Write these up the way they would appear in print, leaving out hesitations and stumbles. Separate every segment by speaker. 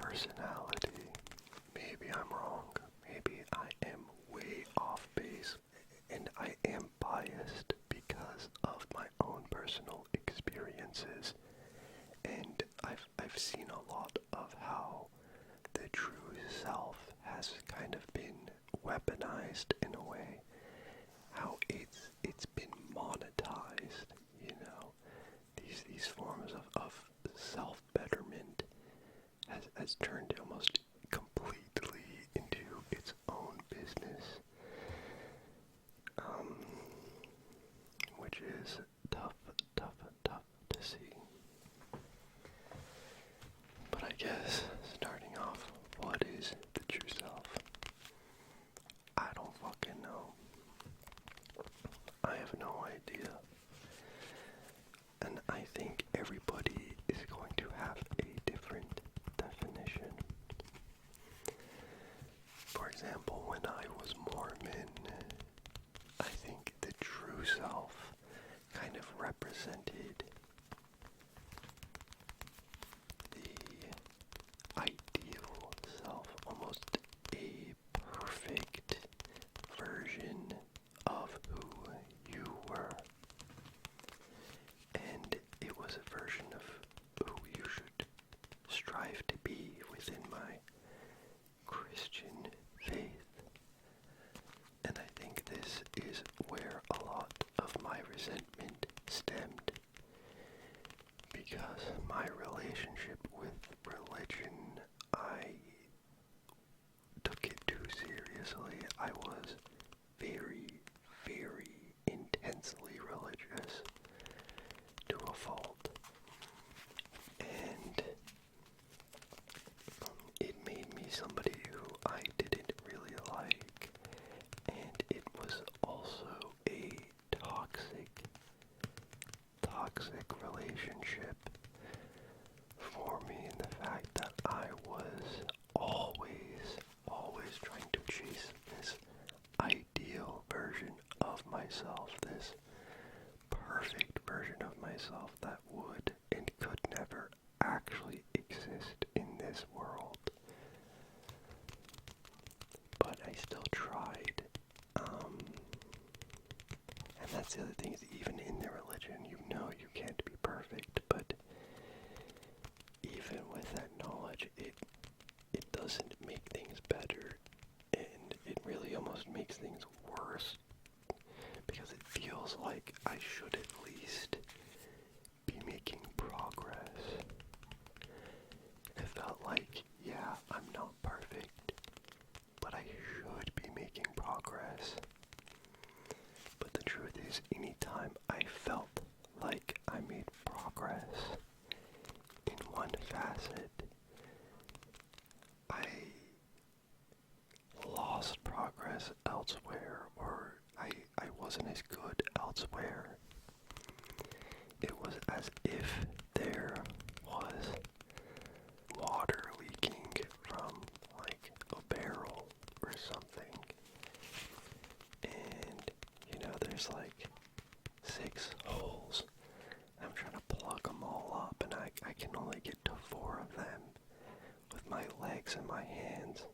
Speaker 1: personality. Maybe I'm wrong. Maybe I am way off base. And I am biased because of my own personal experiences. And I've seen a lot of how the true self has kind of been weaponized in a way. How it's been monetized, you know. These forms of self-betterment has turned almost completely into its own business. Which is tough to see. But I guess, starting off, what is the true self? I don't fucking know. I have no idea. And I think everybody is going to have a different definition. For example, when I was Mormon, I think the true self kind of represented the ideal self, almost a perfect version of who you were. And it was a version of who you should strive to be within my Christian faith. And I think this is where a lot of my resentment stemmed, because my relationship with religion, I took it too seriously. I was very, very intensely religious to a fault. And it made me somebody who I didn't really like. And it was also a toxic relationship for me, in the fact that I was always trying to chase this ideal version of myself, this perfect version of myself that would and could never actually exist in this world. But I still tried. And that's the other thing, is even in the religion, you know you can't be perfect, but even with that knowledge, it doesn't make things better, and it really almost makes things worse, because it feels like I should at least be making progress. It felt like, yeah, I'm not perfect, but I should be making progress. But the truth is, anytime I felt like I made progress in one facet, I lost progress elsewhere, or I wasn't as good elsewhere. It was as if there was water leaking from, like, a barrel or something. And, you know, there's like 6 holes. I'm trying to plug them all up, and I can only get to 4 of them with my legs and my hands.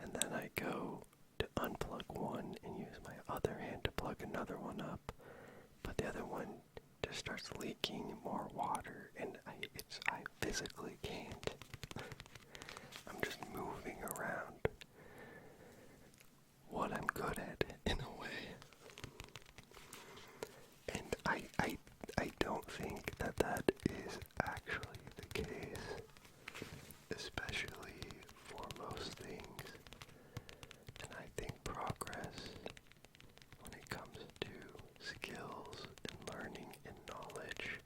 Speaker 1: And then I go to unplug one and use my other hand to plug another one up. But the other one just starts leaking more water, and I physically can't. I'm just moving around what I'm good at, in a way. And I don't think that is actually the case, especially for most things. And I think progress, when it comes to skills and learning and knowledge,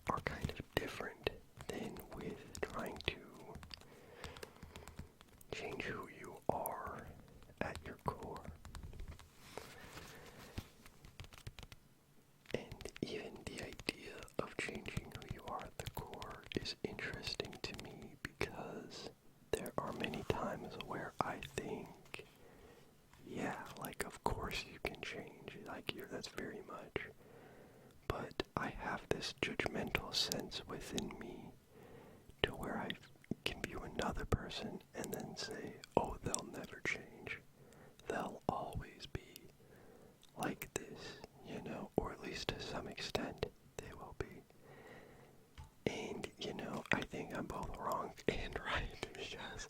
Speaker 1: are kind of different than with trying to change who you are at your core. And even the idea of changing who you are at the core is interesting to me, because there are many times where I think, yeah, like, of course you can change, like, that's very much. But I have this this judgmental sense within me to where I can view another person and then say, oh, they'll never change. They'll always be like this, or at least to some extent they will be. And, I think I'm both wrong and right because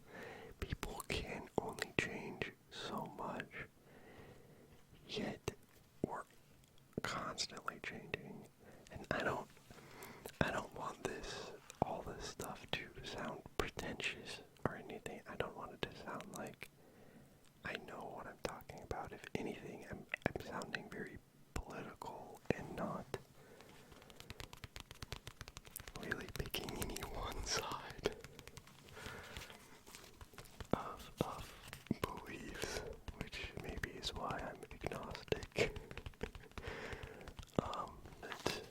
Speaker 1: people can only change so much, yet we're constantly changing. And I don't want all this stuff to sound pretentious or anything. I don't want it to sound like I know what I'm talking about. If anything, I'm sounding very political and not really picking any one side of beliefs, which maybe is why I'm agnostic. But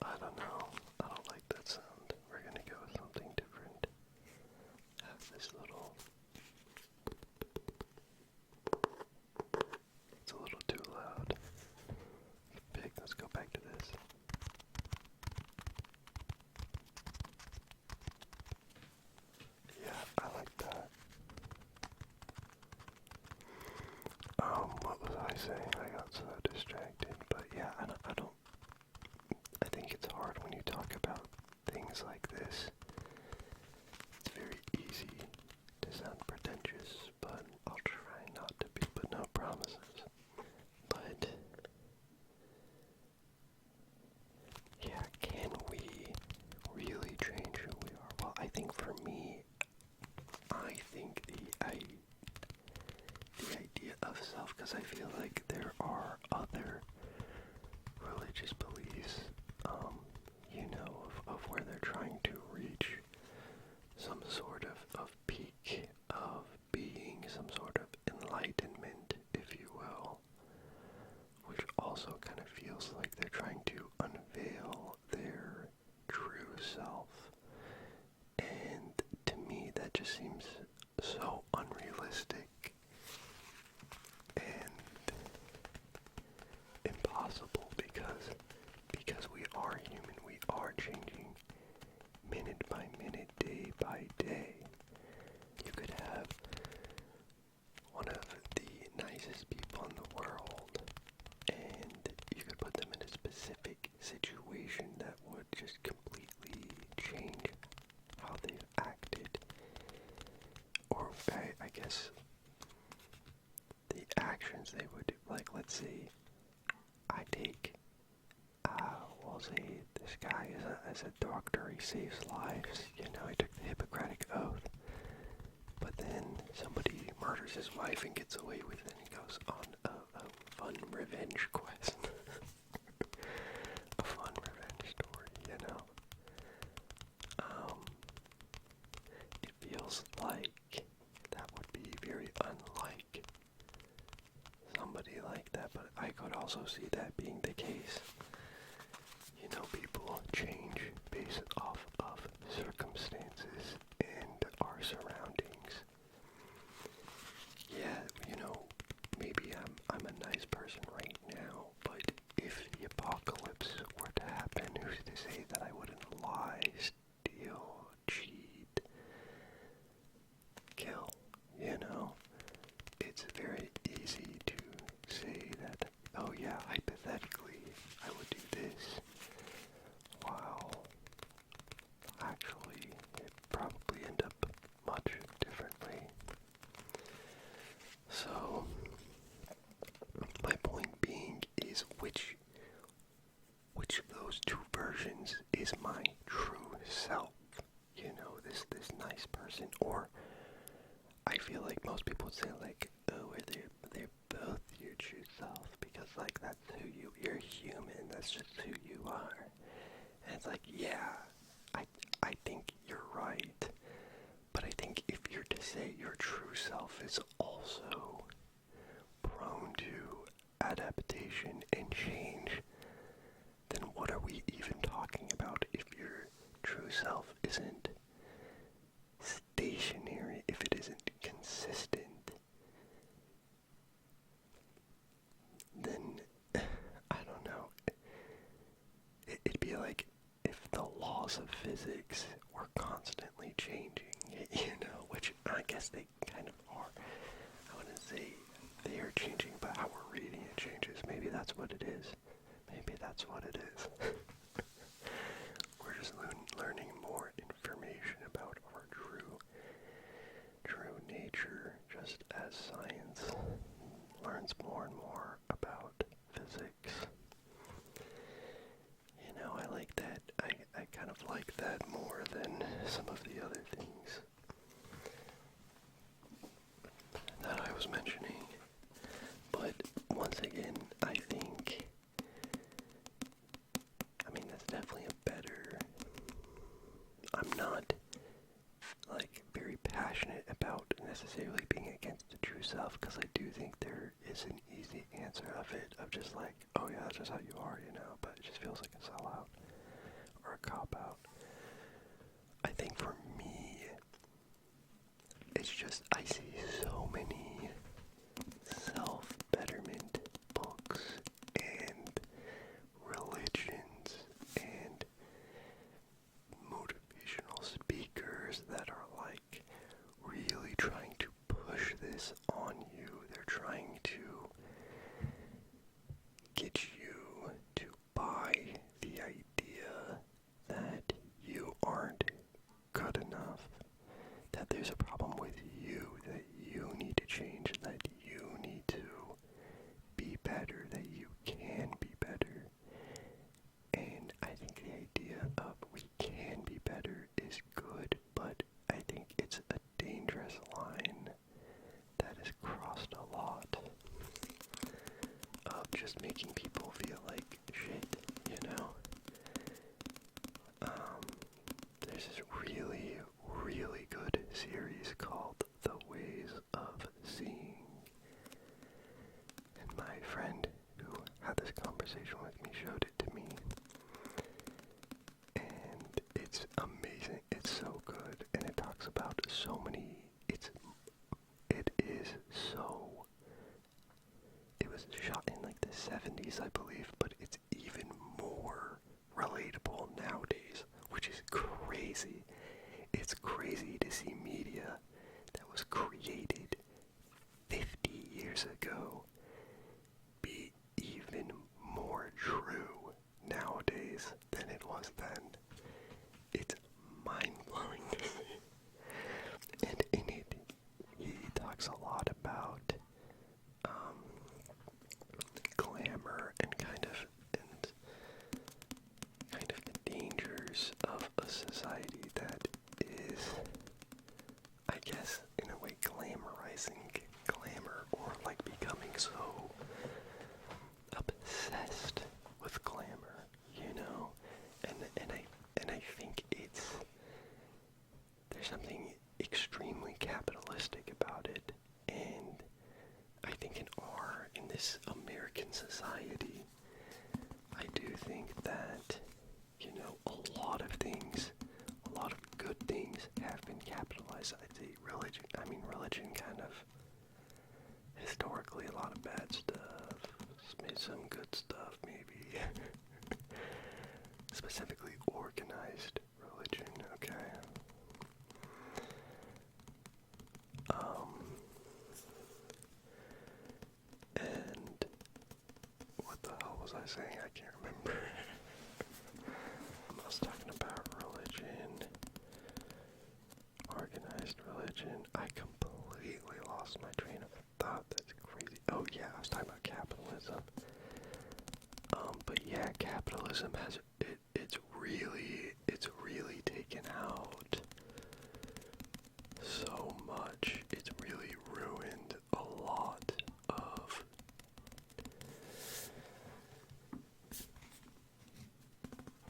Speaker 1: I don't know. I don't like that sound. We're gonna go with something different. Have this little. It's a little too loud. Big. Let's go back to this. Yeah, I like that. What was I saying? I got so distracted. But yeah, I think it's hard when you talk about things like this. It's very easy to sound pretentious, but I'll try not to be, but no promises. But yeah, can we really change who we are? Well, I think for me, I think the idea of self, because I feel like there are other religious beliefs, of where they're trying to reach some sort of peak of being, some sort of enlightenment, if you will, which also kind of feels like they're trying to unveil their true self. And to me, that just seems so unrealistic and impossible because we are human, we are changing minute by minute, day by day. You could have one of the nicest people in the world, and you could put them in a specific situation that would just completely change how they've acted. Or I guess the actions they would do. Like, let's say I take, we'll say this guy is a doctor, he saves lives, he took the Hippocratic Oath, but then somebody murders his wife and gets away with it, and he goes on a fun revenge quest. A fun revenge story, It feels like that would be very unlike somebody like that, but I could also see that being the case. People change based off of circumstances and our surroundings. Yeah, maybe I'm a nice person right now, but if the apocalypse were to happen, who's to say that I wouldn't lie, steal, cheat, kill, It's very easy to say that, oh yeah, hypothetically, I would do this, while actually it probably end up much differently. So, my point being is which of those two versions is my true self? This nice person, or I feel like most people would say like, oh, they're both your true self, because like that's who you're human, that's just who you are. And it's like, yeah, I think you're right, but I think if you're to say your true self is also prone to adaptation and change, then what are we even talking about if your true self isn't stationary, if it isn't consistent? Then, I don't know, it'd be like laws of physics were constantly changing, which I guess they kind of are. I wouldn't say they are changing, but how we're reading it changes. Maybe that's what it is. Maybe that's what it is. We're just learning more information about our true nature, just as science learns more and more about physics. I like that. I kind of like that more than some of the other things that I was mentioning. But once again, I think, that's definitely a better, I'm not, very passionate about necessarily being against the true self, because I do think there is an easy answer of it, of just oh yeah, that's just how you are, but it just feels like a sellout, or a cop-out. I think for me, it's just, I see so many self-betterment books and religions and motivational speakers that are really trying to push this on you. They're trying to get you to buy the idea that you aren't good enough, that there's a problem with you, that you need to change, that you need to be better, that you can be better. And I think the idea of we can be better is good, but I think it's a dangerous line that is crossed a lot, of just making people feel like shit, There's this really, really good series called The Ways of Seeing. And my friend who had this conversation with me showed it to me. And it's amazing. It's so good. And it talks about so many, it was shot in the 70s, I believe, but it's even more relatable nowadays, which is crazy. It's crazy to see media that was created 50 years ago be even more true nowadays than it was then. It's mind-blowing to me. And in it, he talks a lot about glamour and kind of the dangers of a society that is, I guess, in a way, glamorizing glamour, or becoming so obsessed with glamour, and I think there's something extremely capitalistic about it, and I think in this American society, I do think that, a lot of things, a lot of good things have been capitalized. I'd say religion kind of, historically, a lot of bad stuff, it's made some good stuff, maybe, specifically organized religion, okay? And what the hell was I saying? I can't remember. I was talking about religion, organized religion. I completely lost my train of thought. That's crazy. Oh yeah, I was talking about capitalism. But yeah, capitalism has it's really taken out so much. It's really ruined a lot of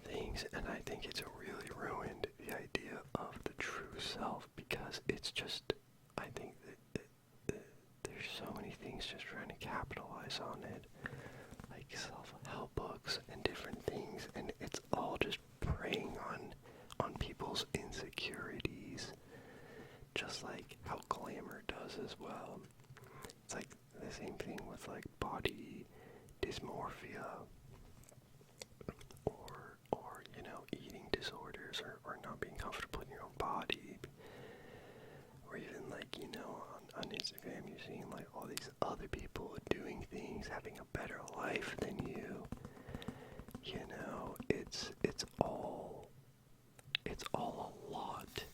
Speaker 1: things, and I think it's really ruined the idea of the true self, because it's just, I think that there's so many things just trying to capitalize on it, like self-help books and different things, and it's all just preying on people's insecurities, just like how glamour does as well. It's like the same thing with body dysmorphia, or eating disorders, outdoors, or not being comfortable in your own body, or even like, on Instagram you're seeing like all these other people doing things, having a better life than you. It's all a lot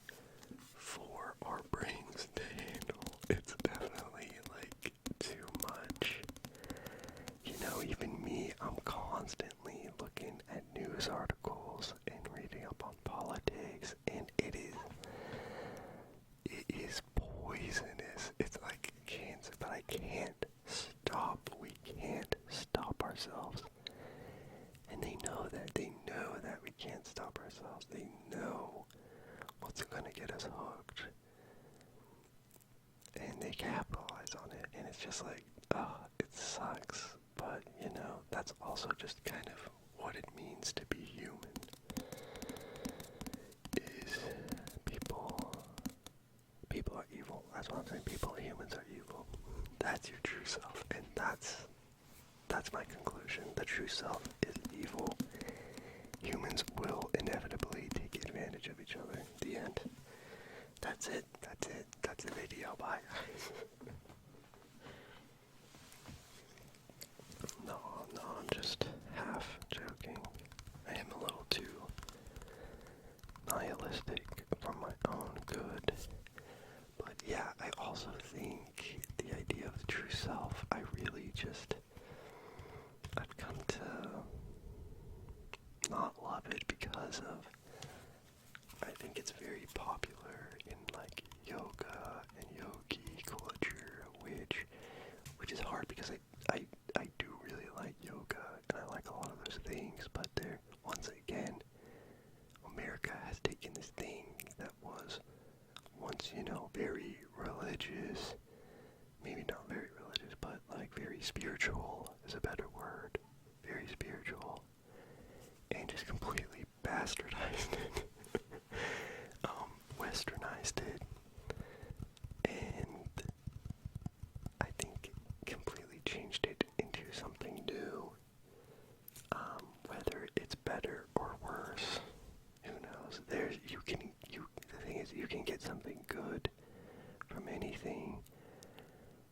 Speaker 1: for our brains to handle. It's definitely like too much. Even me, I'm constantly looking at news articles and reading up on politics, and it is poisonous. It's like cancer, but I can't stop. We can't stop ourselves. And they know that we can't stop ourselves. They know what's gonna get us hooked. And they capitalize on it, and it's just like, it sucks. But, that's also just kind of what it means to be human. Is people are evil. That's what I'm saying. Humans are evil. That's your true self. And that's my conclusion. The true self is evil. Humans will inevitably take advantage of each other. The end. That's it. That's the video. Bye. No, I'm just half joking. I am a little too nihilistic for my own good. But yeah, I also think the idea of the true self, I've come to not love it because of, I think it's very popular in like yoga and yogi culture, which is hard because I do really like yoga and I like a lot of those things, but once again, America has taken this thing that was once, very religious, maybe not very religious, but like very spiritual is a better word, very spiritual, and just completely bastardized it, westernized it, and I think completely changed it into something new. Whether it's better or worse, who knows? The thing is, you can get something good from anything.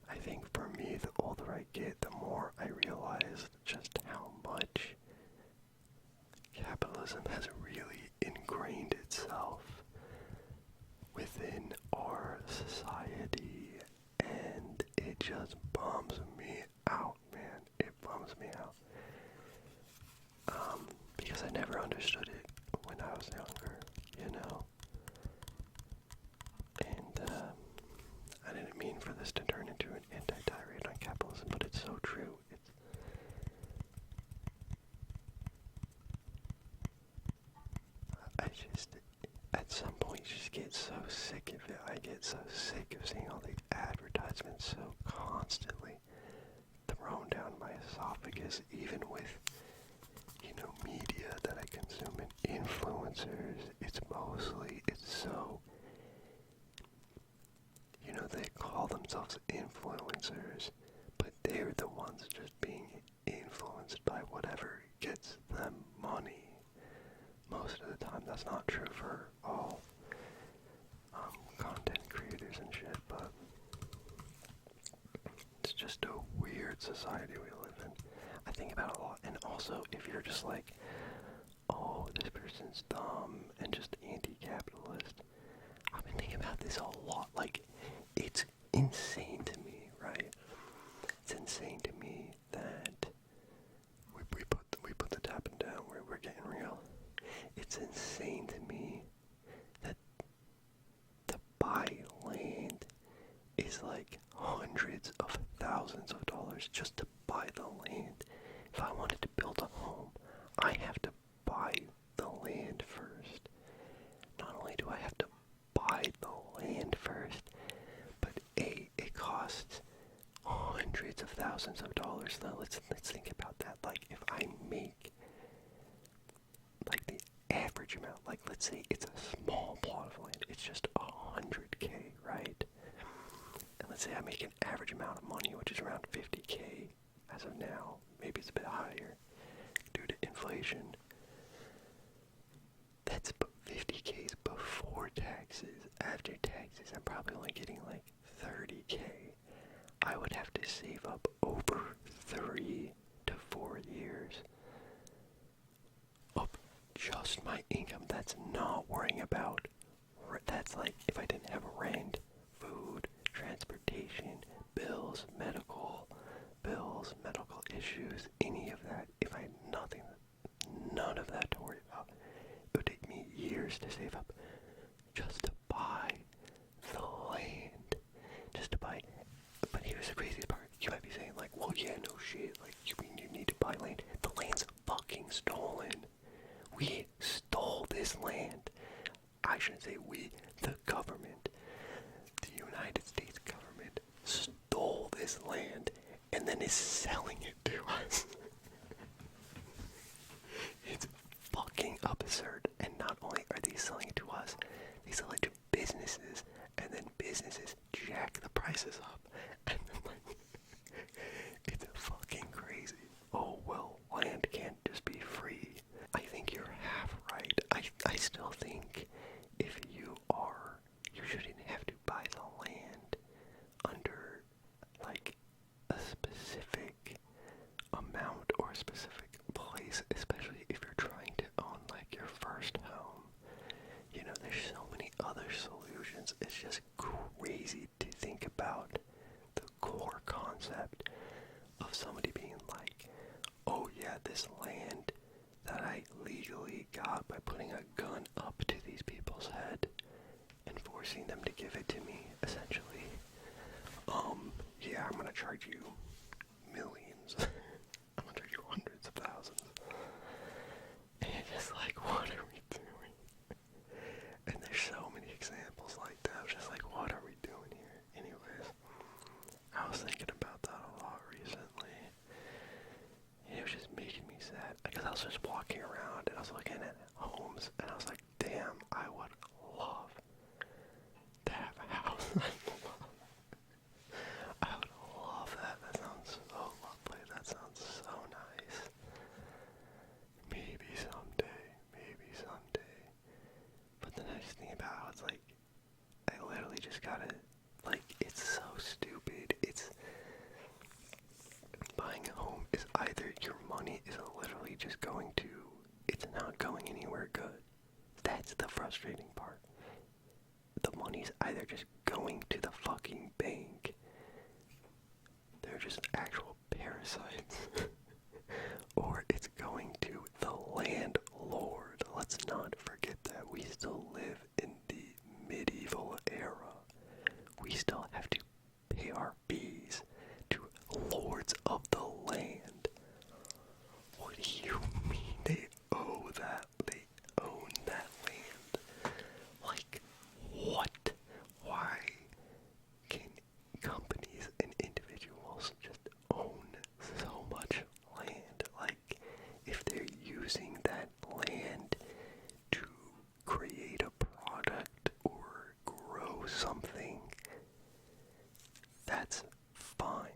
Speaker 1: I think for me, the older I get, the more I realize just how much capitalism has really ingrained itself within our society, and it just bums me out, man. It bums me out. Because I never understood it when I was younger, And I didn't mean for this to turn into an anti-tirade on capitalism, but it's so true. At some point, just get so sick of it. I get so sick of seeing all these advertisements so constantly thrown down my esophagus, even with, media that I consume and influencers. It's so, they call themselves influencers, but they're the ones just being influenced by whatever gets them money. Most of the time, that's not true for all content creators and shit, but it's just a weird society we live in. I think about it a lot, and also, if you're just like, oh, this person's dumb and just anti-capitalist, I've been thinking about this a lot. Like, it's insane to me, right? It's insane to me that we put the tapping down. We're getting real. It's insane to me that to buy land is like hundreds of thousands of dollars just to buy the land. If I wanted to build a home, I have to buy the land first. Not only do I have to buy the land first, but it costs hundreds of thousands of dollars. Now let's think about that. Like, if I make like the average amount, like let's say it's a small plot of land, it's just $100K, right? And let's say I make an average amount of money, which is around $50K as of now. Maybe it's a bit higher due to inflation. That's $50 taxes, I'm probably only getting like 30K. I would have to save up over 3 to 4 years of just my income. That's not worrying about. That's like if I didn't have rent, food, transportation, bills, medical bills, medical issues, any of that. If I had none of that to worry about, it would take me years to save up just to buy the land. Just to buy. But here's the craziest part. You might be saying like, well, yeah, no shit. Like, you mean you need to buy land? The land's fucking stolen. We stole this land. I shouldn't say we. The government, the United States government, stole this land and then is selling it to us. It's fucking absurd. And not only are they selling it to us, they sell it to businesses, and then businesses jack the prices up. And then, like, it's fucking crazy. Oh, well, land can't just be free. I think you're half right. I still think if you shouldn't have to buy the land under, like, a specific amount or a specific place, especially if you're trying to own, like, your first home. You know, there's so many other solutions. It's just crazy to think about the core concept of somebody being like, oh yeah, this land that I legally got by putting a gun up to these people's head and forcing them to give it to me, essentially. Yeah, I'm gonna charge you millions. I'm gonna charge you hundreds of thousands. And it's just like, what are we doing? And there's so many examples like that. I was just like, what are we doing here? Anyways, I was thinking about that a lot recently. And it was just making me sad. Because I was just walking around and I was looking at homes and I was like, damn, I would love to have a house. I would love that. That sounds so lovely. That sounds so nice. Maybe someday. Maybe someday. But then I just think about how it's like, I literally just gotta, like, it's so stupid. It's, buying a home is either your money is literally just going to, it's not going anywhere good. That's the frustrating part. The money's either just going to the fucking bank. They're just actual parasites. Or it's going to the landlord. Let's not forget that we still live in the medieval era. We still have to pay our fees to lords of the land. What do you mean they owe that? They own that land? Like, what? Why can companies and individuals just own so much land? Like, if they're using that land to create a product or grow something, that's fine.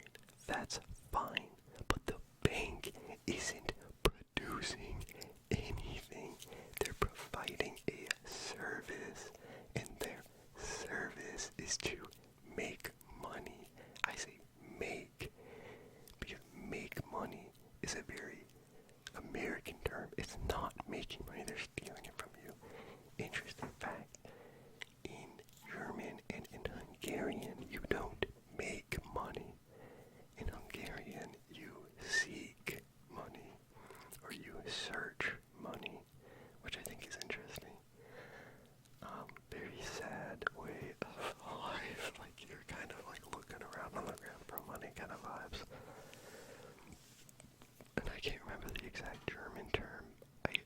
Speaker 1: That's fine. But the bank isn't producing anything. They're providing a service, and their service is to make money. I say make, because make money is a very American term. It's not making money, they're stealing it from you. Interesting fact, in German and in Hungarian, you don't make money. In Hungarian, you seek money, or you search money, which I think is interesting. Very sad way of life. Like, you're kind of like looking around on the ground for money kind of vibes. And I can't remember the exact German term.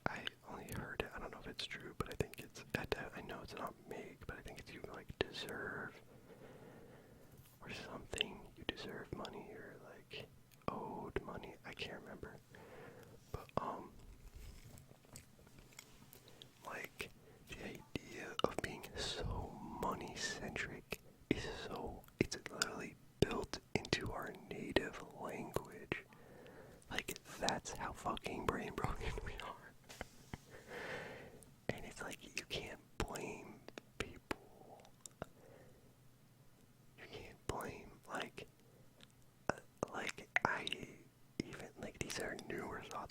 Speaker 1: I only heard it. I don't know if it's true, but I think it's, I know it's not make, but I think it's you like deserve or something. You deserve money or like owed money. I can't remember. But like the idea of being so money centric is so, it's literally built into our native language. Like, that's how fucking brain broken we are. And it's like, you can't blame people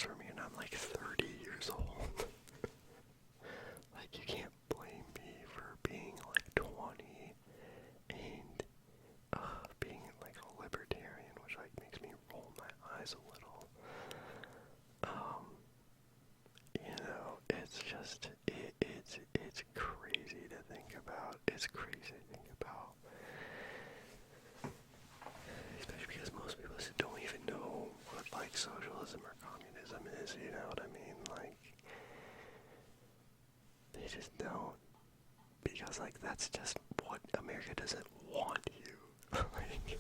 Speaker 1: for me, and I'm like 30 years old. Like, you can't blame me for being like 20 and being like a libertarian, which like makes me roll my eyes a little. You know, it's just it's crazy to think about. It's crazy to think about. Especially because most people just don't even know what like socialism or communism is, you know what I mean? Like, they just don't. Because like that's just what America doesn't want you. Like,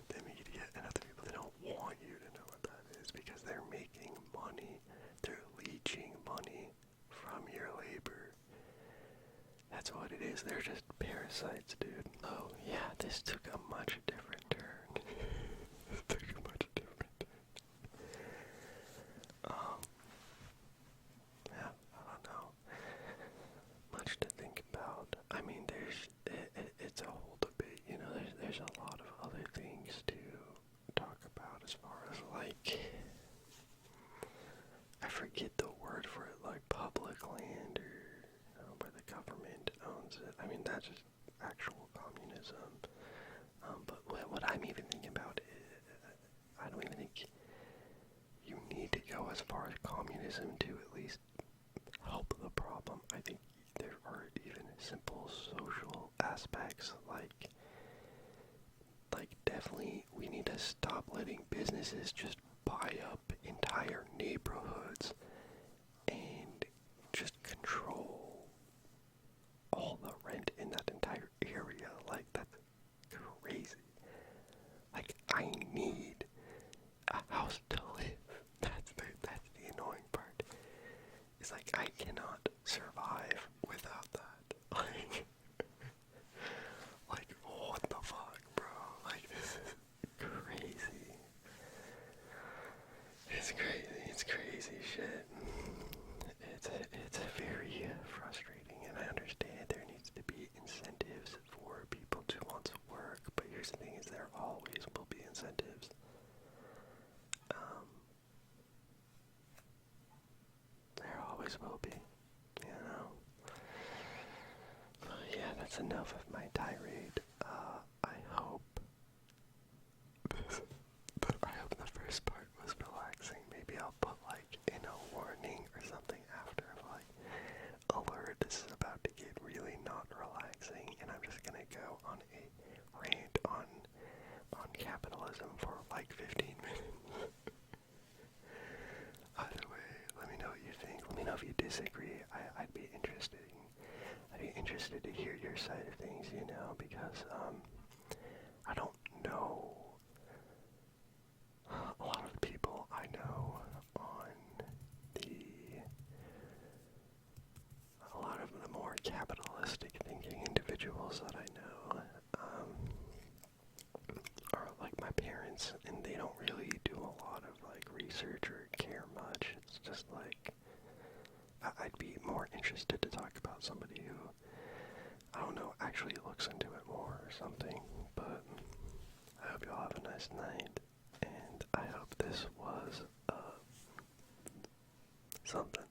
Speaker 1: the media and other people, they don't want you to know what that is because they're making money. They're leeching money from your labor. That's what it is. They're just parasites, dude. Oh yeah, this took a much different turn. This took a much different turn. Yeah, I don't know. Much to think about. I mean, it's a whole debate, you know, there's a lot of other things to talk about as far as, like, I forget the word for it, like public land or, you know, where the government owns it. I mean, that's just actual communism. But what I'm even thinking about is, I don't even think you need to go as far as communism to at least help the problem. I think there are even simple social aspects, like definitely we need to stop letting businesses just buy up entire neighborhoods and just control all the rent in that entire area. Like, that's crazy. Like, I need a house to live. That's the annoying part. It's like, I cannot survive without that. Like, what the fuck, bro? Like, this is crazy. It's crazy shit. It's very frustrating, and I understand there needs to be incentives for people to want to work, but here's the thing is there always will be incentives. There always will be, you know. Yeah, that's enough of my tirade. I hope the first part was relaxing. Maybe I'll put like in a warning or something after, like, alert, this is about to get really not relaxing, and I'm just gonna go on a rant on capitalism for like 15 minutes. Either way, let me know what you think. Let me know if you disagree. I'd be interested to hear your side of things, you know, because I don't know a lot of the people I know on a lot of the more capitalistic thinking individuals that I know are like my parents, and they don't really do a lot of like research or care much. It's just like I'd be more interested to talk about somebody who, I don't know, actually looks into it more or something. But I hope you all have a nice night, and I hope this was something.